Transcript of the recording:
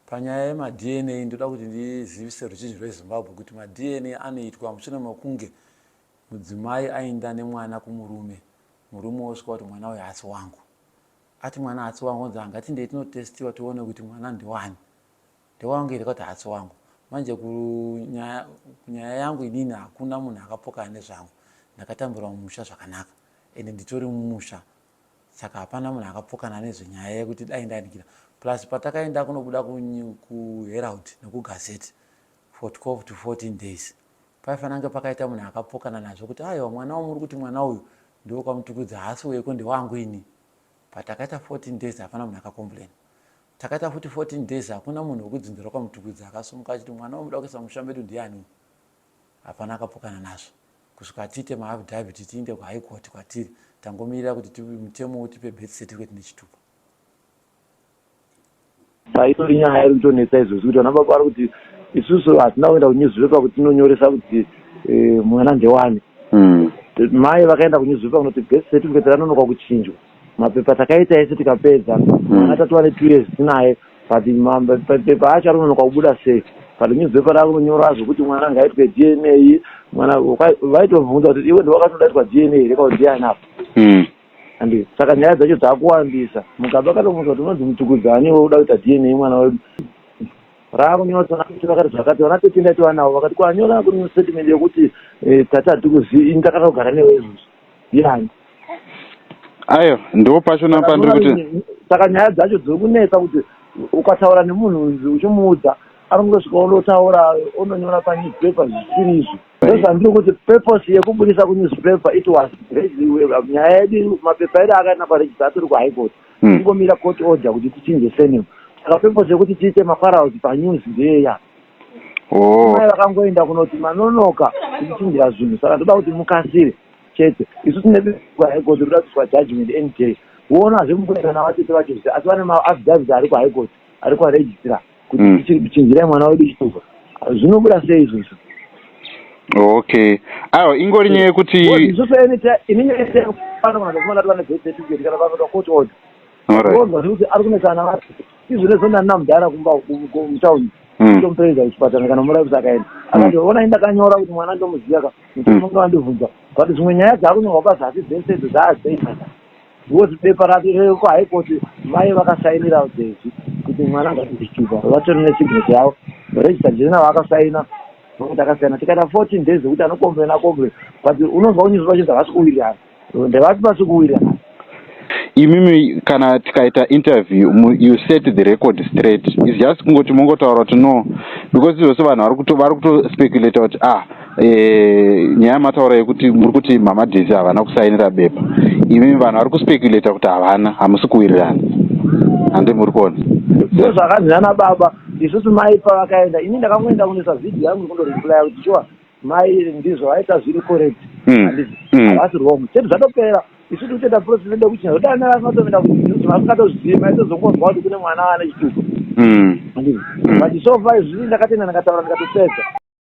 Panyaya yemadNA ndoda kuti ndizivise ruzhinji rweZimbabwe kuti madNA anoitwa mushure mekunge mudzimai aenda nemwana kumurume, murume osvika kuti mwana uyu hasi wangu. Ati mwana hasi wangu ngatindei tinotestiwa tione kuti mwana ndewani. Ndewangu ere kuti hasi wangu. Manje kunyaya yangu inini hakuna munhu akapokana nezvangu. Ndakatambura mumusha zvakanaka ende nditori mumusha. Saka hapana munhu akapokana nezvenyaya yekuti dai ndanikira. Plus patakaenda kunobuda kuHerald nekugazeti for 12 to 14 days. Paifanange pakaita munhu akapokana nazvo kuti aiwa mwana muri kuti mwana uyu ndiwo kwamutukudza hasi weko ndewangu ini. Patakaita 14 days hapana munhu akakomplain. Takaita futi 14 days hakuna munhu wekudzinzira kwamutukudza akasumuka achiti mwana unoda kuisa musha medu ndiani. Hapana akapokana nazvo. Kusvika tiite maaffidavit tiinde kuHigh Court kwatiri tangomirira kuti mutemo utipe birth certificate nechitupa. Itori nyaya iri kutonetsa izvozvo kuti vana baba vari kuti isusu hatina kuenda kuNewspaper kuti tinonyoresa kuti mwana ndewani. Mai vakaenda kuNewspaper kunoti birth certificate ranonoka kuchinjwa. Mapepa takaita ese tikapedza mwana tatova ne2 years tinaye but mapepa acho anonoka kubuda sei. But Newspaper rakunonyora zvokuti mwana ngaitwe DNA. Mwana vaitobvunza kuti iwe ndewakatodaitwa DNA reka kuti ndiani apa. Andi saka nyaya dzacho dzakuwandisa mukaba katomuza kuti unonzi mutukudzani wewe uda kuita DNA mwana wedu. Rakunyotsa kuti vakati zvakati vana totenda tiwanawo vakati kwanyora kuri statement yekuti tata atikuzivi ndakatogara newe izvozvo. Yani ayo ndo pachona pandiri kuti saka nyaya dzacho dziri kunetsa kuti ukataura nemunhu uchimuudza arongosvika unotaura unonyora panewspaper zvisiri izvi. Ndozvandiri kuti purpose yekubudisa kunewspaper it was nyaya yedu mapepa edu akaenda paregister tiri kuHigh Court kungomira court order kuti tichinje surname. Saka purpose yekuti tiite mafarauds panews ndeya. Mai vakangoenda kunoti manonoka tichinjira zvinhu saka toda kuti mukasire chete. Isu tine kuHigh Court toda kuiswa judgment any day. Uona zvemukuenda navatete vacho asi vane maaffidavit ari kuHigh Court ari kuregistrar kuti tichiri kuchinjirai mwana wedu chitupa. Zvinobuda sei izvozvo? Okay. Ayo ingori nyaya yekuti isusu inini pano kana kumana twana birth certificate kana pano court order. Alright. Kuti ari kunesana vati. Izvo nezvona ndina mudhara kumba mutauni. Ndomupereza kuchipatara kana muravi sakaenda. Akati ona indakanyora kuti mwana ndomuziya ka. Mutongo wandibvunza. Kuti zvimwe nyaya dzakunyorwa pazasi birth certificate dzaadzeita. Ngozi pepa rati kuHigh Court mai vakasainira dzezi kuti mwana ngatichitupa. Vatori nesignature yavo. Register jena vakasaina. Nokuti akasiyana tikaita 14 days kuti anokomplena but unonzwa kunyuzwa chinhu zvakasi kuwirirana ndevati pasi kuwirirana. Imimi kana tikaita interview you set the record straight is just kungoti mongotaura kuti no because zvose vanhu vari kutospekulata kuti nyaya mataura yekuti muri kuti mama Daisy havana kusainira bepa. Imimi vanhu vari kuspekulata kuti havana hamusi kuwirirana hande muri kuona zvakazvinana baba. Isusu mai pavakaenda ini ndakangoenda kunisa video yangu kundoreply kuti sure mai ndizvo aita zviri correct havasi wrong chete zvatopera. Isusu kutoita process ende kuchinja zvodana vasinotoenda kuti vasingatozvizivi maitozongonzwa kuti kune mwana ane chitupa. But so far izvii ndakatenda ndakataura ndikatopedza.